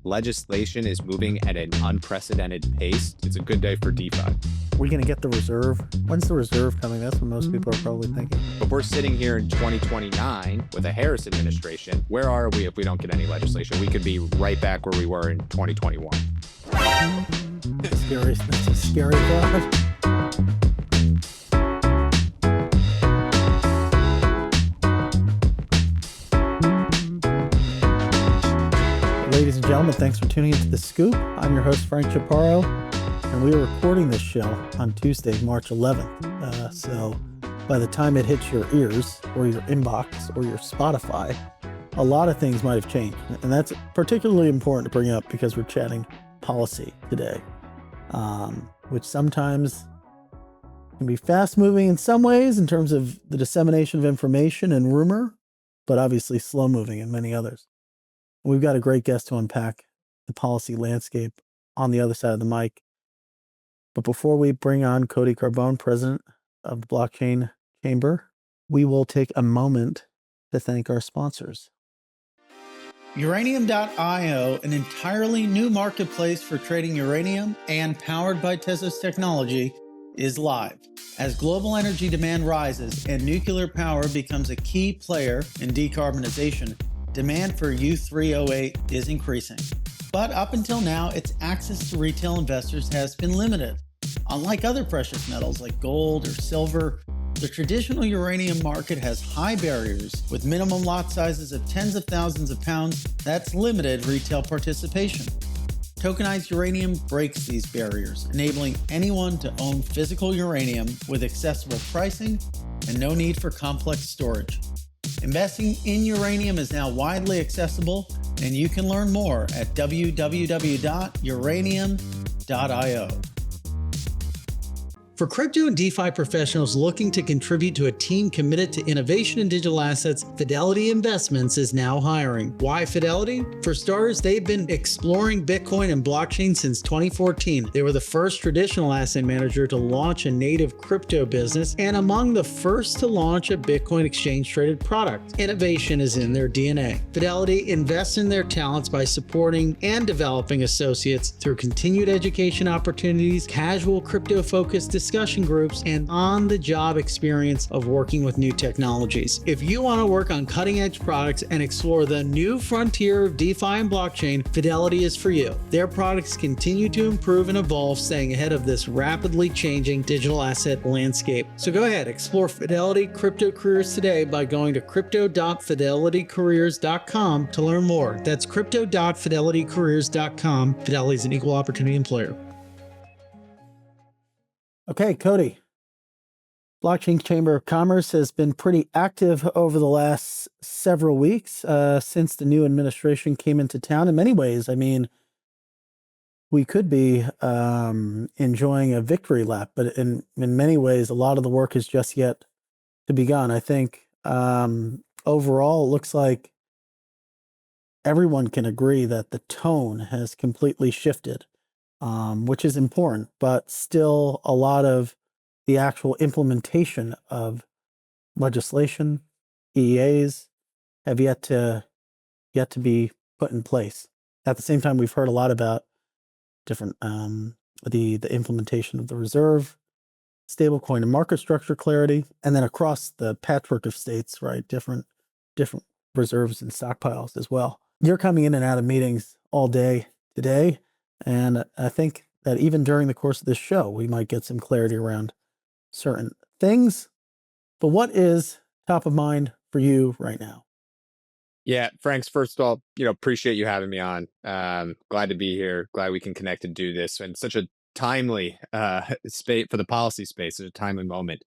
Legislation is moving at an unprecedented pace. It's a good day for DeFi. We're going to get the reserve. When's the reserve coming? That's what most people are probably thinking. But we're sitting here in 2029 with a Harris administration. Where are we if we don't get any legislation? We could be right back where we were in 2021. Scary. That's a scary thought. Ladies and gentlemen, thanks for tuning into The Scoop. I'm your host, Frank Chaparro, and we are recording this show on Tuesday, March 11th. So by the time it hits your ears or your inbox or your Spotify, a lot of things might have changed. And that's particularly important to bring up because we're chatting policy today, which sometimes can be fast moving in some ways in terms of the dissemination of information and rumor, but obviously slow moving in many others. We've got a great guest to unpack the policy landscape on the other side of the mic. But before we bring on Cody Carbone, president of the Blockchain Chamber, we will take a moment to thank our sponsors. Uranium.io, an entirely new marketplace for trading uranium and powered by Tezos technology, is live. As global energy demand rises and nuclear power becomes a key player in decarbonization, demand for U3O8 is increasing. But up until now, its access to retail investors has been limited. Unlike other precious metals like gold or silver, the traditional uranium market has high barriers with minimum lot sizes of tens of thousands of pounds that's limited retail participation. Tokenized uranium breaks these barriers, enabling anyone to own physical uranium with accessible pricing and no need for complex storage. Investing in uranium is now widely accessible, and you can learn more at www.uranium.io. For crypto and DeFi professionals looking to contribute to a team committed to innovation in digital assets, Fidelity Investments is now hiring. Why Fidelity? For starters, they've been exploring Bitcoin and blockchain since 2014. They were the first traditional asset manager to launch a native crypto business and among the first to launch a Bitcoin exchange-traded product. Innovation is in their DNA. Fidelity invests in their talents by supporting and developing associates through continued education opportunities, casual crypto-focused discussion groups, and on-the-job experience of working with new technologies. If you want to work on cutting-edge products and explore the new frontier of DeFi and blockchain, Fidelity is for you. Their products continue to improve and evolve, staying ahead of this rapidly changing digital asset landscape. So go ahead, explore Fidelity Crypto Careers today by going to crypto.fidelitycareers.com to learn more. That's crypto.fidelitycareers.com. Fidelity is an equal opportunity employer. Okay, Cody. Blockchain Chamber of Commerce has been pretty active over the last several weeks since the new administration came into town. In many ways, I mean, we could be enjoying a victory lap, but in many ways, a lot of the work is just yet to begun. I think overall, it looks like everyone can agree that the tone has completely shifted. Which is important, but still a lot of the actual implementation of legislation, EEAs, have yet to be put in place. At the same time, we've heard a lot about different the implementation of the reserve, stablecoin and market structure clarity, and then across the patchwork of states, right, different reserves and stockpiles as well. You're coming in and out of meetings all day today. And I think that even during the course of this show, we might get some clarity around certain things. But what is top of mind for you right now? Yeah, Franks, first of all, appreciate you having me on. Glad to be here. Glad we can connect and do this. And such a timely space for the policy space, at a timely moment.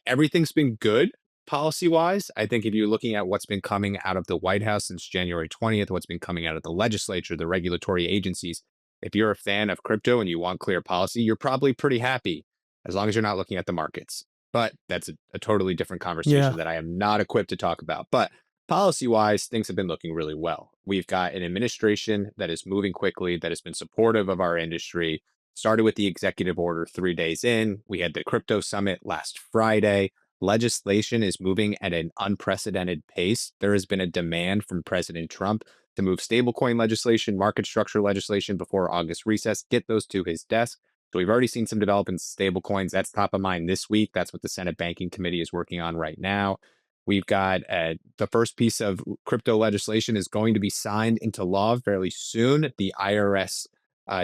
Everything's been good policy-wise. I think if you're looking at what's been coming out of the White House since January 20th, what's been coming out of the legislature, the regulatory agencies, if you're a fan of crypto and you want clear policy, you're probably pretty happy as long as you're not looking at the markets. But that's a totally different conversation that I am not equipped to talk about. But policy-wise, things have been looking really well. We've got an administration that is moving quickly, that has been supportive of our industry. Started with the executive order 3 days in. We had the crypto summit last Friday. Legislation is moving at an unprecedented pace. There has been a demand from President Trump to move stablecoin legislation, market structure legislation before August recess, get those to his desk. So we've already seen some developments in stablecoins. That's top of mind this week. That's what the Senate Banking Committee is working on right now. We've got the first piece of crypto legislation is going to be signed into law fairly soon. The IRS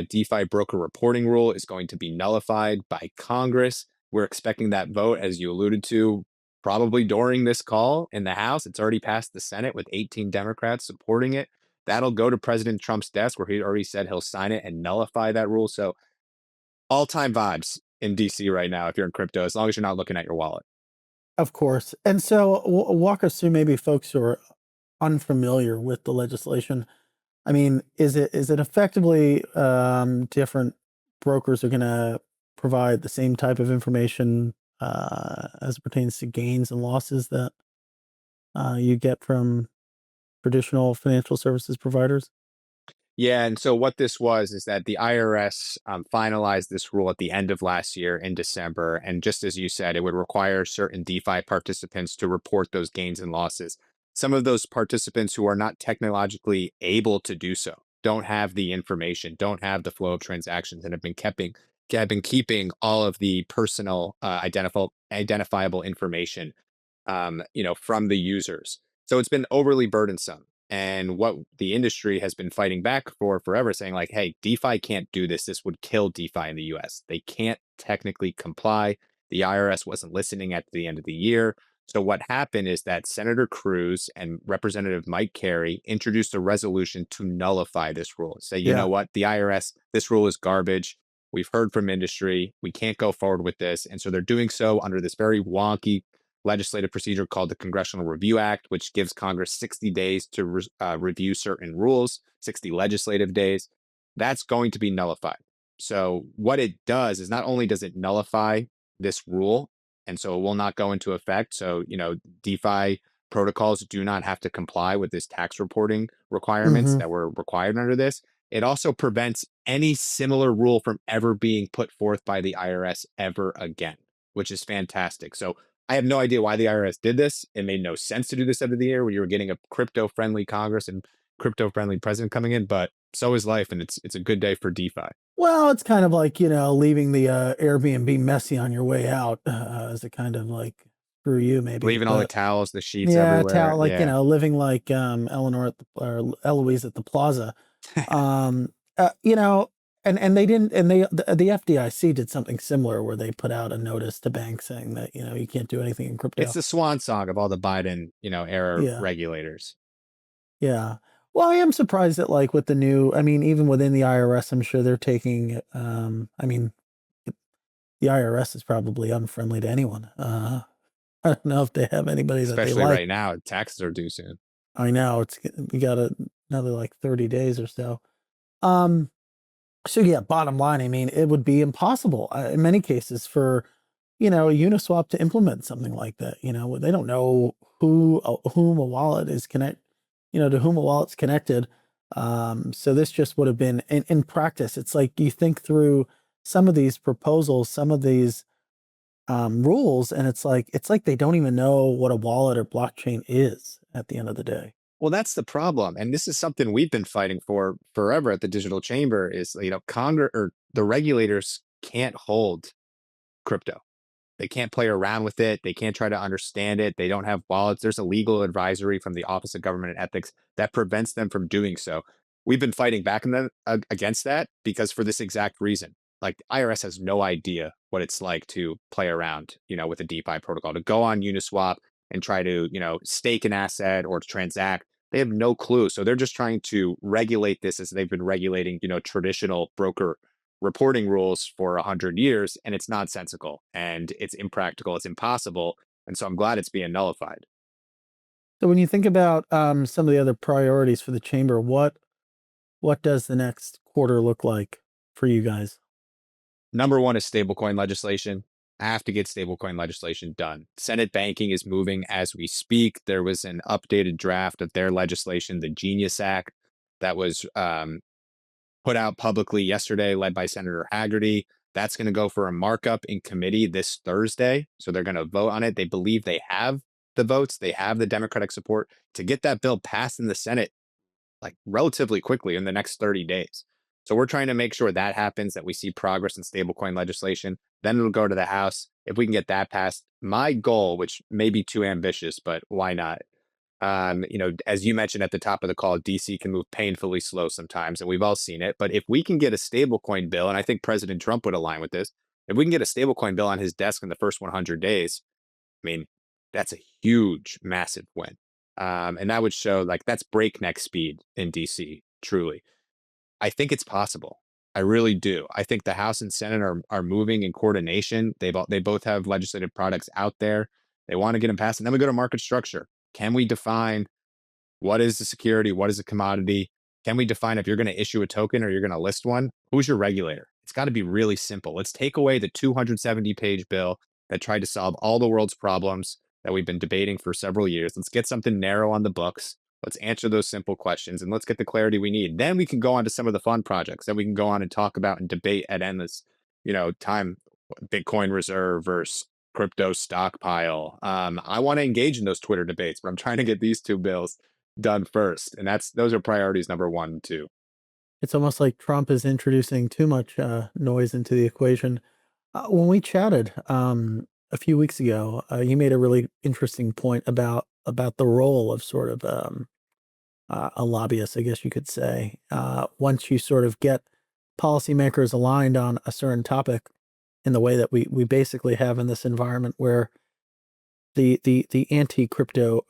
DeFi broker reporting rule is going to be nullified by Congress. We're expecting that vote, as you alluded to, probably during this call in the House. It's already passed the Senate with 18 Democrats supporting it. That'll go to President Trump's desk, where he already said he'll sign it and nullify that rule. So all-time vibes in DC right now if you're in crypto, as long as you're not looking at your wallet. Of course. And so walk us through maybe folks who are unfamiliar with the legislation. I mean, is it effectively different brokers are going to provide the same type of information as it pertains to gains and losses that you get from traditional financial services providers? Yeah, and so what this was is that the IRS finalized this rule at the end of last year in December. And just as you said, it would require certain DeFi participants to report those gains and losses. Some of those participants who are not technologically able to do so don't have the information, don't have the flow of transactions, and have been keeping all of the personal identifiable information from the users. So it's been overly burdensome. And what the industry has been fighting back for forever, saying like, hey, DeFi can't do this. This would kill DeFi in the US. They can't technically comply. The IRS wasn't listening at the end of the year. So what happened is that Senator Cruz and Representative Mike Carey introduced a resolution to nullify this rule. Say, you know Yeah. what, the IRS, this rule is garbage. We've heard from industry. We can't go forward with this. And so they're doing so under this very wonky legislative procedure called the Congressional Review Act, which gives Congress 60 days to review certain rules, 60 legislative days. That's going to be nullified. So what it does is not only does it nullify this rule, and so it will not go into effect. So, DeFi protocols do not have to comply with this tax reporting requirements Hmm. that were required under this. It also prevents any similar rule from ever being put forth by the IRS ever again, which is fantastic. So I have no idea why the IRS did this. It made no sense to do this end of the year when you were getting a crypto-friendly Congress and crypto-friendly president coming in, but so is life, and it's a good day for DeFi. Well, it's kind of like, leaving the Airbnb messy on your way out as a kind of like screw you maybe. Leaving all the But towels, the sheets yeah, everywhere. like, Yeah. living like Eleanor at the or Eloise at the plaza. Um, and they didn't, and the FDIC did something similar where they put out a notice to banks saying that, you can't do anything in It's crypto. the swan song of all the Biden, era Yeah. regulators. Yeah. Well, I am surprised that like with the new, I mean, even within the IRS, I'm sure they're taking, I mean, the IRS is probably unfriendly to anyone. I don't know if they have anybody that they Especially like. right now, taxes are due soon. I know we got another like 30 days or so. Um, so yeah, bottom line, I mean, it would be impossible in many cases for, Uniswap to implement something like that. They don't know whom a wallet is to whom a wallet's connected. So this just would have been in practice. It's like you think through some of these proposals, some of these rules, and it's like they don't even know what a wallet or blockchain is at the end of the day. Well, that's the problem. And this is something we've been fighting for forever at the Digital Chamber is, Congress or the regulators can't hold crypto. They can't play around with it. They can't try to understand it. They don't have wallets. There's a legal advisory from the Office of Government and Ethics that prevents them from doing so. We've been fighting back in against that because for this exact reason, like the IRS has no idea what it's like to play around, with a DeFi protocol, to go on Uniswap and try to, stake an asset or to transact. They have no clue. So they're just trying to regulate this as they've been regulating, traditional broker reporting rules for 100 years, and it's nonsensical and it's impractical, it's impossible. And so I'm glad it's being nullified. So when you think about some of the other priorities for the chamber, what does the next quarter look like for you guys? Number one is stablecoin legislation. I have to get stablecoin legislation done. Senate banking is moving as we speak. There was an updated draft of their legislation, the Genius Act, that was put out publicly yesterday, led by Senator Haggerty. That's going to go for a markup in committee this Thursday. So they're going to vote on it. They believe they have the votes, they have the Democratic support to get that bill passed in the Senate like relatively quickly in the next 30 days. So we're trying to make sure that happens, that we see progress in stablecoin legislation. Then it'll go to the House. If we can get that passed, my goal, which may be too ambitious, but why not? As you mentioned at the top of the call, DC can move painfully slow sometimes, and we've all seen it. But if we can get a stablecoin bill, and I think President Trump would align with this, if we can get a stablecoin bill on his desk in the first 100 days, I mean, that's a huge, massive win. And that would show like that's breakneck speed in DC, truly. I think it's possible. I really do. I think the House and Senate are moving in coordination. They both have legislative products out there. They want to get them passed. And then we go to market structure. Can we define what is the security? What is a commodity? Can we define if you're going to issue a token or you're going to list one? Who's your regulator? It's got to be really simple. Let's take away the 270-page bill that tried to solve all the world's problems that we've been debating for several years. Let's get something narrow on the books. Let's answer those simple questions and let's get the clarity we need. Then we can go on to some of the fun projects that we can go on and talk about and debate at endless, time. Bitcoin reserve versus crypto stockpile. I want to engage in those Twitter debates, but I'm trying to get these two bills done first, and those are priorities number 1 and 2. It's almost like Trump is introducing too much noise into the equation. When we chatted a few weeks ago, you made a really interesting point about the role of sort of a lobbyist, I guess you could say. Once you sort of get policymakers aligned on a certain topic, in the way that we basically have in this environment, where the anti crypto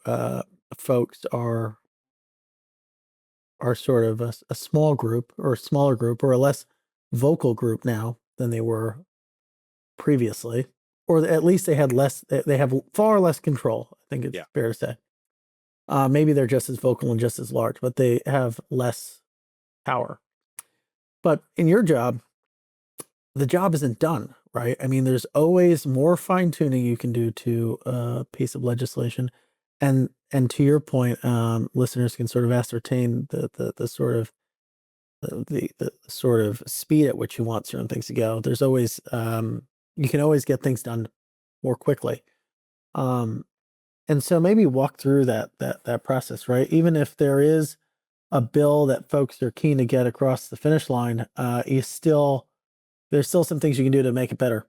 folks are sort of a small group or a smaller group or a less vocal group now than they were previously, or at least they had less. They have far less control. I think it's Yeah, fair to say. Maybe they're just as vocal and just as large, but they have less power. But in your job, the job isn't done, right? I mean, there's always more fine tuning you can do to a piece of legislation, and to your point, listeners can sort of ascertain the sort of the sort of speed at which you want certain things to go. There's always you can always get things done more quickly. Um, and so maybe walk through that process, right? Even if there is a bill that folks are keen to get across the finish line, there's still some things you can do to make it better.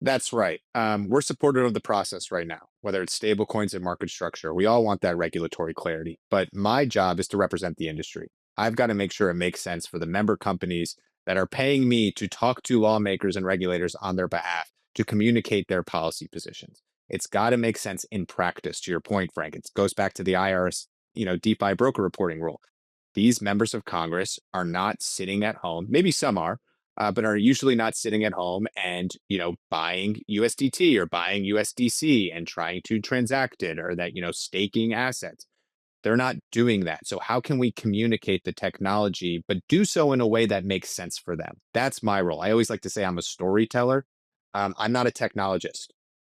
that's right. We're supportive of the process right now, whether it's stable coins and market structure. We all want that regulatory clarity, but my job is to represent the industry. I've got to make sure it makes sense for the member companies that are paying me to talk to lawmakers and regulators on their behalf to communicate their policy positions. It's got to make sense in practice. To your point, Frank, it goes back to the IRS, DeFi broker reporting rule. These members of Congress are not sitting at home. Maybe some are, but are usually not sitting at home and buying USDT or buying USDC and trying to transact it, or that staking assets. They're not doing that. So how can we communicate the technology, but do so in a way that makes sense for them? That's my role. I always like to say I'm a storyteller. I'm not a technologist.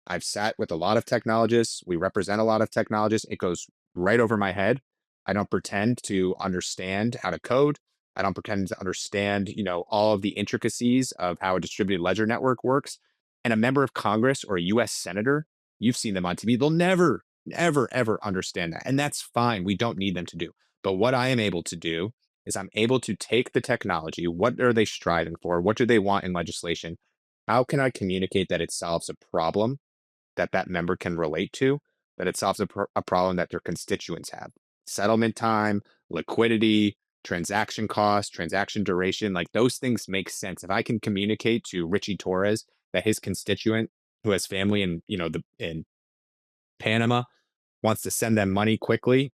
I've sat with a lot of technologists. We represent a lot of technologists. It goes right over my head. I don't pretend to understand how to code. I don't pretend to understand, all of the intricacies of how a distributed ledger network works. And a member of Congress or a US senator, you've seen them on TV, they'll never, ever, ever understand that. And that's fine. We don't need them to do. But what I am able to do is I'm able to take the technology. What are they striving for? What do they want in legislation? How can I communicate that it solves a problem that member can relate to, that it solves a problem that their constituents have? Settlement time, liquidity, transaction cost, transaction duration, like those things make sense. If I can communicate to Richie Torres that his constituent who has family in Panama wants to send them money quickly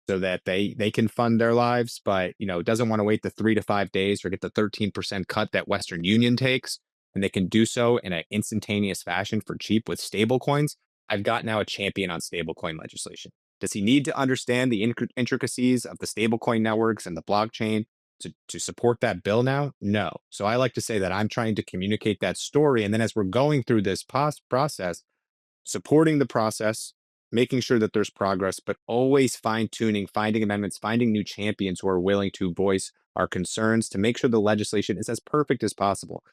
so that they can fund their lives, but doesn't want to wait the 3 to 5 days or get the 13% cut that Western Union takes, and they can do so in an instantaneous fashion for cheap with stable coins. I've got now a champion on stablecoin legislation. Does he need to understand the intricacies of the stablecoin networks and the blockchain to support that bill now? No. So I like to say that I'm trying to communicate that story. And then as we're going through this process, supporting the process, making sure that there's progress, but always fine tuning, finding amendments, finding new champions who are willing to voice our concerns to make sure the legislation is as perfect as possible.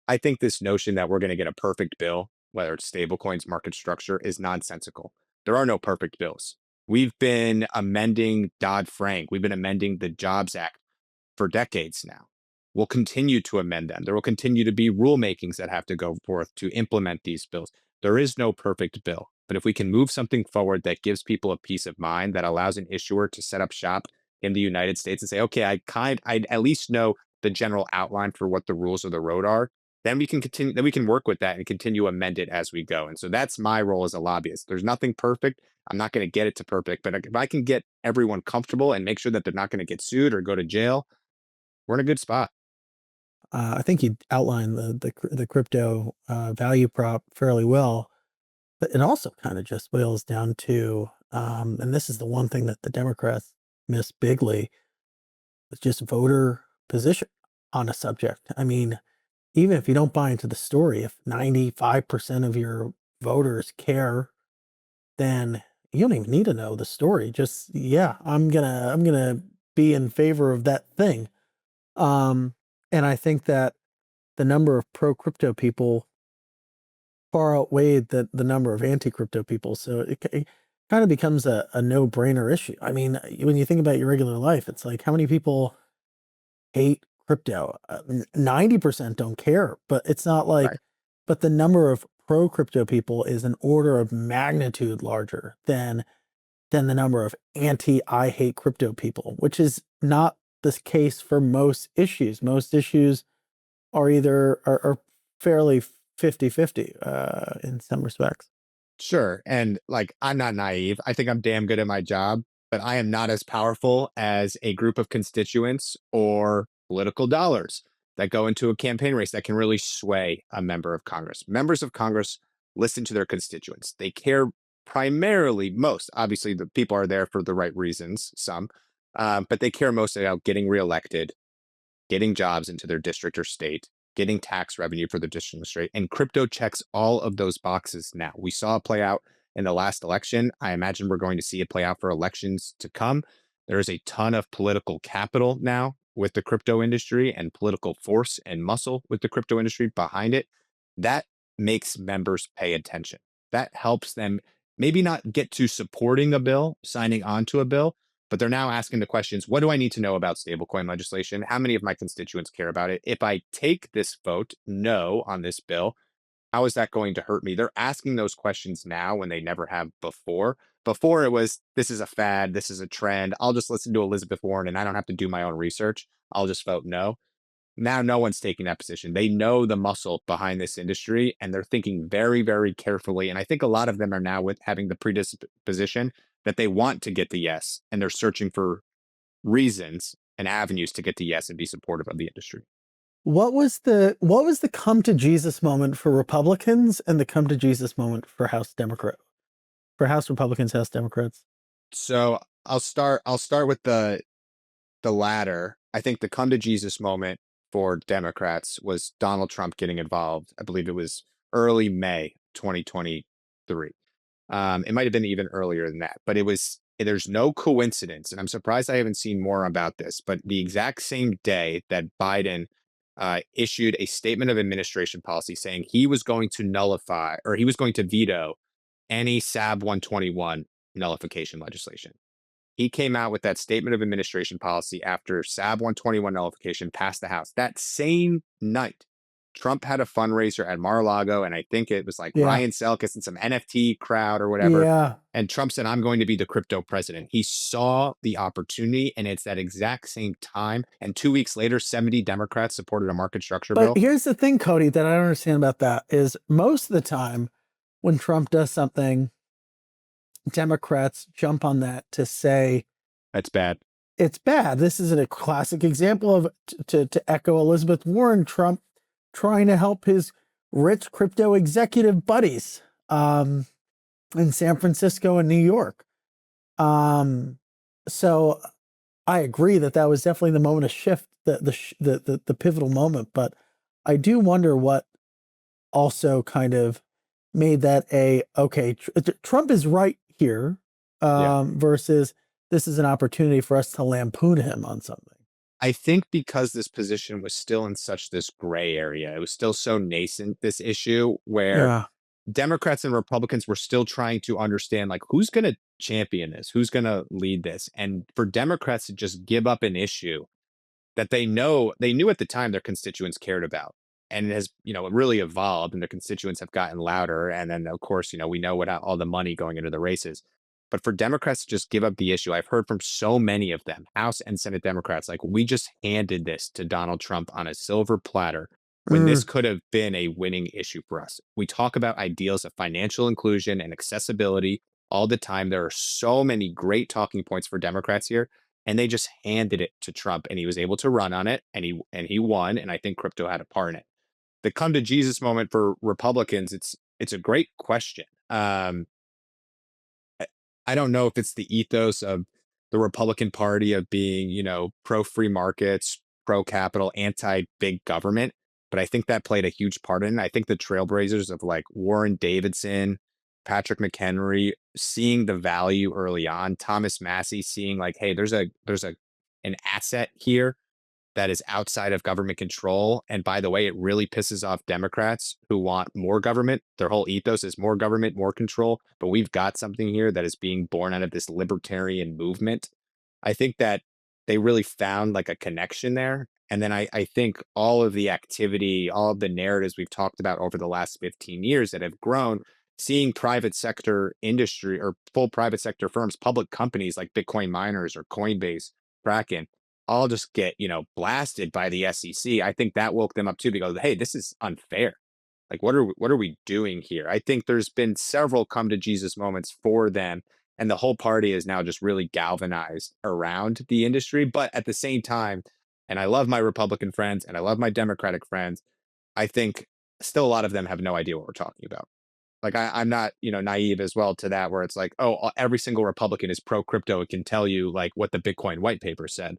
I think this notion that we're going to get a perfect bill, whether it's stablecoins, market structure, is nonsensical. There are no perfect bills. We've been amending Dodd-Frank. We've been amending the Jobs Act for decades now. We'll continue to amend them. There will continue to be rulemakings that have to go forth to implement these bills. There is no perfect bill, but if we can move something forward that gives people a peace of mind, that allows an issuer to set up shop in the United States and say, okay, I at least know the general outline for what the rules of the road are, then we can continue, then we can work with that and continue to amend it as we go. And so that's my role as a lobbyist. There's nothing perfect. I'm not going to get it to perfect, but if I can get everyone comfortable and make sure that they're not going to get sued or go to jail, we're in a good spot. I think you outlined the crypto value prop fairly well, but it also kind of just boils down to, and this is the one thing that the Democrats miss bigly, is just voter position on a subject. I mean, even if you don't buy into the story, if 95% of your voters care, then you don't even need to know the story. Just, yeah, I'm gonna be in favor of that thing. Um, and I think that the number of pro crypto people far outweighed the number of anti crypto people. So it kind of becomes a no brainer issue. I mean, when you think about your regular life, it's like how many people hate crypto? 90% don't care, but it's not Right. like, but the number of pro crypto people is an order of magnitude larger than the number of anti I hate crypto people, which is not the case for most issues. Most issues are fairly 50-50 in some respects. Sure. And like, I'm not naive. I think I'm damn good at my job, but I am not as powerful as a group of constituents or political dollars that go into a campaign race that can really sway a member of Congress. Members of Congress listen to their constituents. They care primarily, most obviously, the people are there for the right reasons, some, but they care most about getting reelected, getting jobs into their district or state, getting tax revenue for the district or state. And crypto checks all of those boxes now. We saw it play out in the last election. I imagine we're going to see it play out for elections to come. There is a ton of political capital now with the crypto industry and political force and muscle with the crypto industry behind it. That makes members pay attention. That helps them maybe not get to supporting a bill, signing on to a bill, but they're now asking the questions, what do I need to know about stablecoin legislation? How many of my constituents care about it? If I take this vote no on this bill, how is that going to hurt me? They're asking those questions now when they never have before. Before it was, this is a fad, this is a trend. I'll just listen to Elizabeth Warren and I don't have to do my own research. I'll just vote no. Now no one's taking that position. They know the muscle behind this industry and they're thinking very, very carefully. And I think a lot of them are now with having the predisposition that they want to get the yes and they're searching for reasons and avenues to get to yes and be supportive of the industry. What was the come to Jesus moment for Republicans and the come to Jesus moment for House Republicans, House Democrats? So I'll start with the latter. I think the come to Jesus moment for Democrats was Donald Trump getting involved. I believe it was early May 2023. It might have been even earlier than that, but it was, there's no coincidence, and I'm surprised I haven't seen more about this, but the exact same day that Biden issued a statement of administration policy saying he was going to nullify or he was going to veto any SAB 121 nullification legislation. He came out with that statement of administration policy after SAB 121 nullification passed the House. That same night, Trump had a fundraiser at Mar-a-Lago, and I think it was like Yeah. Ryan Selkis and some NFT crowd or whatever. Yeah. And Trump said, I'm going to be the crypto president. He saw the opportunity, and it's that exact same time. And 2 weeks later, 70 Democrats supported a market structure But bill. here's the thing, Cody, that I don't understand about that is most of the time when Trump does something, Democrats jump on that to say That's bad. it's bad. This is a classic example of to echo Elizabeth Warren, Trump trying to help his rich crypto executive buddies in San Francisco and New York. So I agree that that was definitely the moment of shift, the pivotal moment. But I do wonder what also kind of made that a okay. Trump is right here, Yeah. versus this is an opportunity for us to lampoon him on something. I think because this position was still in such this gray area, it was still so nascent, this issue where Yeah. Democrats and Republicans were still trying to understand like who's going to champion this? Who's going to lead this? And for Democrats to just give up an issue that they knew at the time their constituents cared about. And it has, really evolved and their constituents have gotten louder. And then of course, we know what all the money going into the races. But for Democrats to just give up the issue, I've heard from so many of them, House and Senate Democrats, like we just handed this to Donald Trump on a silver platter when Mm. this could have been a winning issue for us. We talk about ideals of financial inclusion and accessibility all the time. There are so many great talking points for Democrats here, and they just handed it to Trump and he was able to run on it and he won, and I think crypto had a part in it. The come to Jesus moment for Republicans, it's a great question. I I don't know if it's the ethos of the Republican Party of being, pro free markets, pro capital, anti big government, but I think that played a huge part in it. I think the trailblazers of like Warren Davidson, Patrick McHenry, seeing the value early on, Thomas Massey seeing like, hey, there's a an asset here that is outside of government control. And by the way, it really pisses off Democrats who want more government. Their whole ethos is more government, more control. But we've got something here that is being born out of this libertarian movement. I think that they really found like a connection there. And then I think all of the activity, all of the narratives we've talked about over the last 15 years that have grown, seeing private sector industry or full private sector firms, public companies like Bitcoin miners or Coinbase, Kraken, all just get, blasted by the SEC. I think that woke them up too because, hey, this is unfair. Like, what are we doing here? I think there's been several come to Jesus moments for them, and the whole party is now just really galvanized around the industry. But at the same time, and I love my Republican friends and I love my Democratic friends, I think still a lot of them have no idea what we're talking about. Like I'm not, naive as well to that, where it's like, oh, every single Republican is pro crypto. It can tell you like what the Bitcoin white paper said.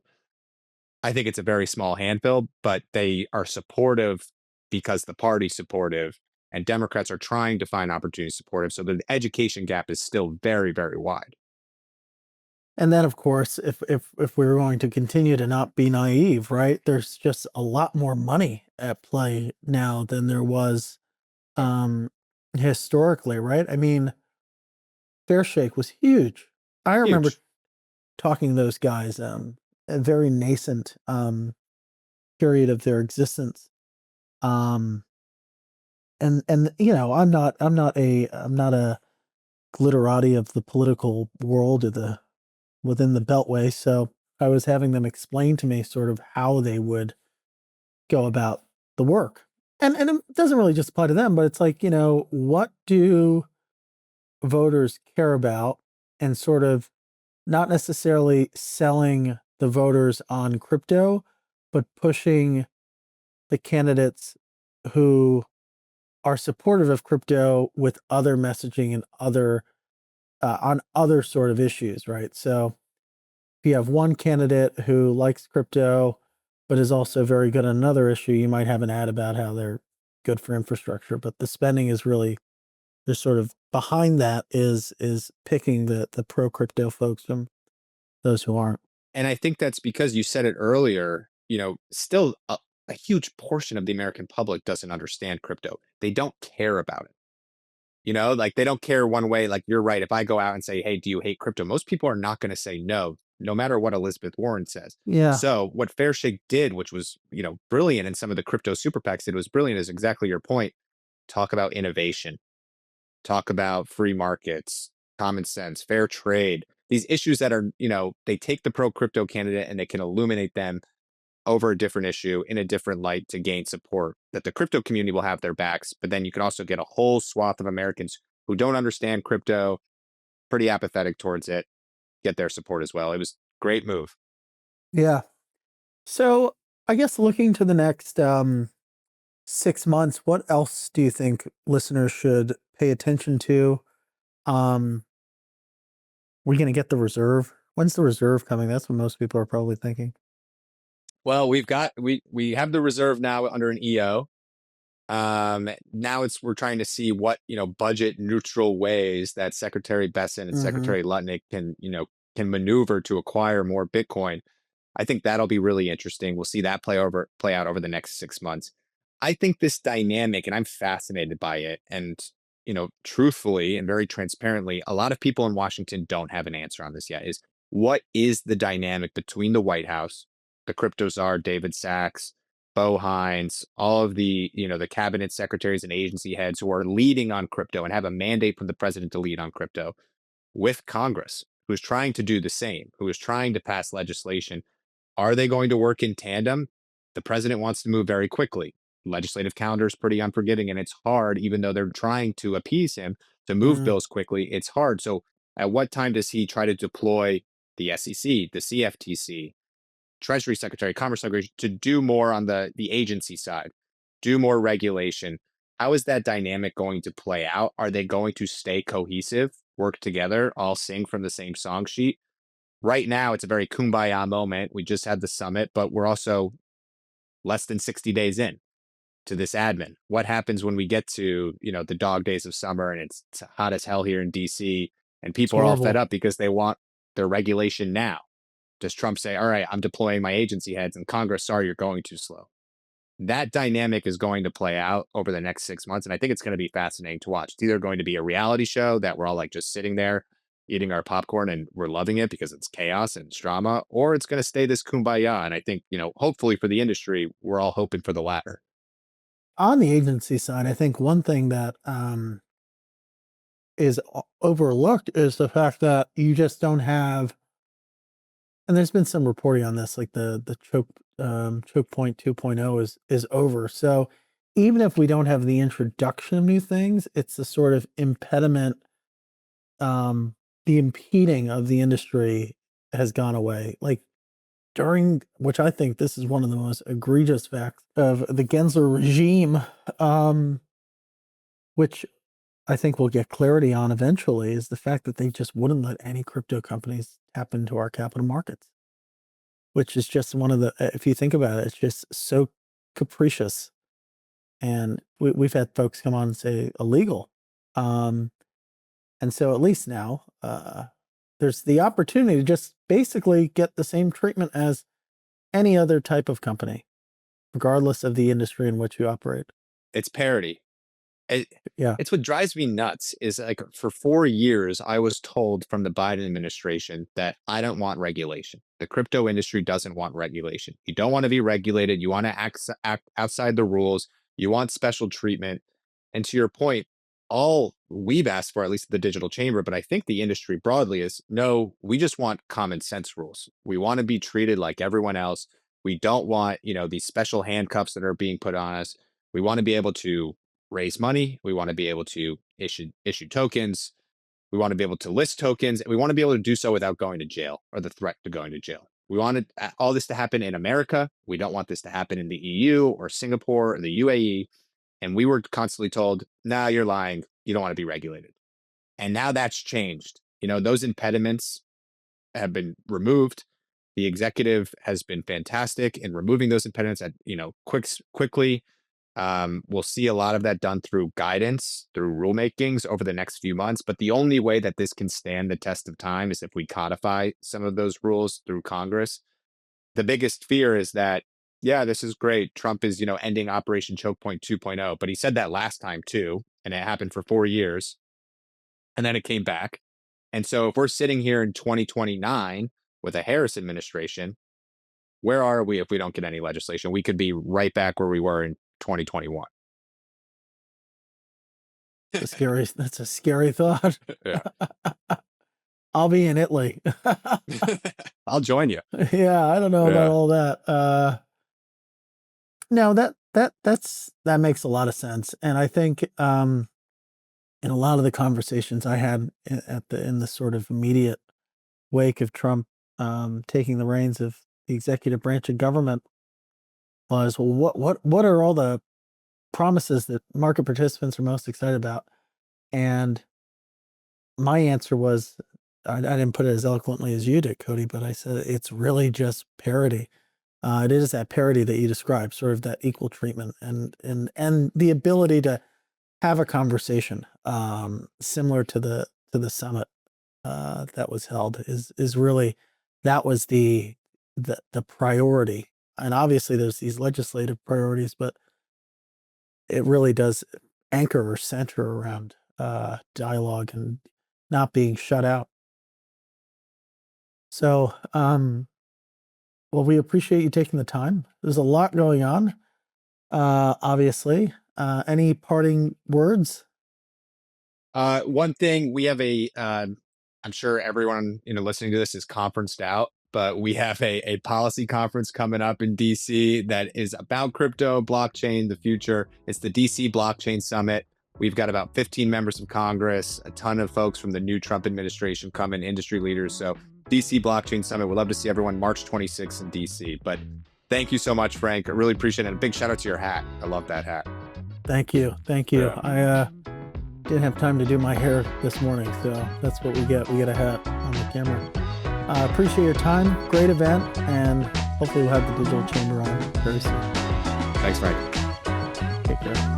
I think it's a very small handful, but they are supportive because the party's supportive, and Democrats are trying to find opportunities supportive. So the education gap is still very, very wide. And then, of course, if we're going to continue to not be naive, right? There's just a lot more money at play now than there was um historically, right? I mean, Fair Shake was huge. I remember Huge. talking to those guys a very nascent period of their existence. Um and I'm not a glitterati of the political world or the within the beltway, so I was having them explain to me sort of how they would go about the work. And it doesn't really just apply to them, but it's like, what do voters care about, and sort of not necessarily selling the voters on crypto, but pushing the candidates who are supportive of crypto with other messaging and other on other sort of issues, right? So if you have one candidate who likes crypto but is also very good on another issue, you might have an ad about how they're good for infrastructure, but the spending is really, there's sort of behind that is picking the pro crypto folks from those who aren't. And I think that's because you said it earlier, still a huge portion of the American public doesn't understand crypto. They don't care about it. Like they don't care one way. Like you're right. If I go out and say, hey, do you hate crypto? Most people are not going to say no, no matter what Elizabeth Warren says. Yeah. So what Fair Shake did, which was, brilliant, and some of the crypto super PACs did was brilliant, is exactly your point. Talk about innovation, talk about free markets, common sense, fair trade, these issues that are, they take the pro crypto candidate and they can illuminate them over a different issue in a different light to gain support, that the crypto community will have their backs. But then you can also get a whole swath of Americans who don't understand crypto, pretty apathetic towards it, get their support as well. It was a great move. Yeah. So I guess looking to the next 6 months, what else do you think listeners should pay attention to? Um, we're going to get the reserve. When's the reserve coming? That's what most people are probably thinking. Well, we have the reserve now under an EO. Now we're trying to see what, budget neutral ways that Secretary Besson and Hmm. Secretary Lutnick can maneuver to acquire more Bitcoin. I think that'll be really interesting. We'll see that play out over the next 6 months. I think this dynamic, and I'm fascinated by it. And truthfully and very transparently, a lot of people in Washington don't have an answer on this yet. Is what is the dynamic between the White House, the crypto czar David Sachs, Bo Hines, all of the cabinet secretaries and agency heads who are leading on crypto and have a mandate from the president to lead on crypto, with Congress, who is trying to do the same, who is trying to pass legislation. Are they going to work in tandem? The president wants to move very quickly. Legislative calendar is pretty unforgiving, and it's hard, even though they're trying to appease him to move Mm, bills quickly. It's hard. So, at what time does he try to deploy the SEC, the CFTC, Treasury Secretary, Commerce Secretary to do more on the agency side, do more regulation? How is that dynamic going to play out? Are they going to stay cohesive, work together, all sing from the same song sheet? Right now, it's a very kumbaya moment. We just had the summit, but we're also less than 60 days in to this admin. What happens when we get to, the dog days of summer and it's hot as hell here in DC and it's people are all fed horrible. up because they want their regulation now? Does Trump say, all right, I'm deploying my agency heads and Congress, sorry, you're going too slow? That dynamic is going to play out over the next 6 months. And I think it's going to be fascinating to watch. It's either going to be a reality show that we're all like just sitting there eating our popcorn and we're loving it because it's chaos and it's drama, or it's going to stay this kumbaya. And I think, hopefully for the industry, we're all hoping for the latter. On the agency side, I think one thing that is overlooked is the fact that you just don't have, and there's been some reporting on this, like the choke point 2.0 is over. So even if we don't have the introduction of new things, it's the sort of impediment, um, the impeding of the industry has gone away. Like during which I think this is one of the most egregious facts of the Gensler regime, um, which I think we'll get clarity on eventually, is the fact that they just wouldn't let any crypto companies tap into our capital markets, which is just one of the, if you think about it, it's just so capricious. And we've had folks come on and say illegal. Um, and so at least now, there's the opportunity to just basically get the same treatment as any other type of company, regardless of the industry in which you operate. It's parity. It, Yeah. it's what drives me nuts is like for 4 years, I was told from the Biden administration that I don't want regulation. The crypto industry doesn't want regulation. You don't want to be regulated. You want to act outside the rules. You want special treatment. And to your point, all we've asked for, at least the digital chamber, but I think the industry broadly is no, we just want common sense rules. We want to be treated like everyone else. We don't want, these special handcuffs that are being put on us. We want to be able to raise money. We want to be able to issue tokens. We want to be able to list tokens. We want to be able to do so without going to jail or the threat to going to jail. We wanted all this to happen in America. We don't want this to happen in the EU or Singapore or the UAE. And we were constantly told, nah, you're lying. You don't want to be regulated. And now that's changed. Those impediments have been removed. The executive has been fantastic in removing those impediments at, quickly. We'll see a lot of that done through guidance, through rulemakings over the next few months. But the only way that this can stand the test of time is if we codify some of those rules through Congress. The biggest fear is that, yeah, this is great. Trump is, ending Operation Choke Point 2.0, but he said that last time too, and it happened for 4 years, and then it came back. And so if we're sitting here in 2029 with a Harris administration, where are we if we don't get any legislation? We could be right back where we were in 2021. That's a scary thought. Yeah. I'll be in Italy. I'll join you. Yeah, I don't know about Yeah. all that. No, that makes a lot of sense. And I think in a lot of the conversations I had in the sort of immediate wake of Trump taking the reins of the executive branch of government was, well, what are all the promises that market participants are most excited about? And my answer was, I didn't put it as eloquently as you did, Cody, but I said it's really just parity. It is that parity that you described, sort of that equal treatment, and the ability to have a conversation similar to the summit that was held is really, that was the priority. And obviously there's these legislative priorities, but it really does anchor or center around dialogue and not being shut out. So, well, we appreciate you taking the time. There's a lot going on, obviously. Any parting words? One thing we have I'm sure everyone listening to this is conferenced out, but we have a policy conference coming up in DC that is about crypto, blockchain, the future. It's the DC Blockchain Summit. We've got about 15 members of Congress, a ton of folks from the new Trump administration coming, industry leaders. So DC Blockchain Summit. We'd love to see everyone March 26th in DC. But thank you so much, Frank. I really appreciate it. And a big shout out to your hat. I love that hat. Thank you. Thank you. Yeah. I didn't have time to do my hair this morning, so that's what we get. We get a hat on the camera. Appreciate your time. Great event, and hopefully we'll have the digital chamber on very soon. Thanks, Frank. Take care.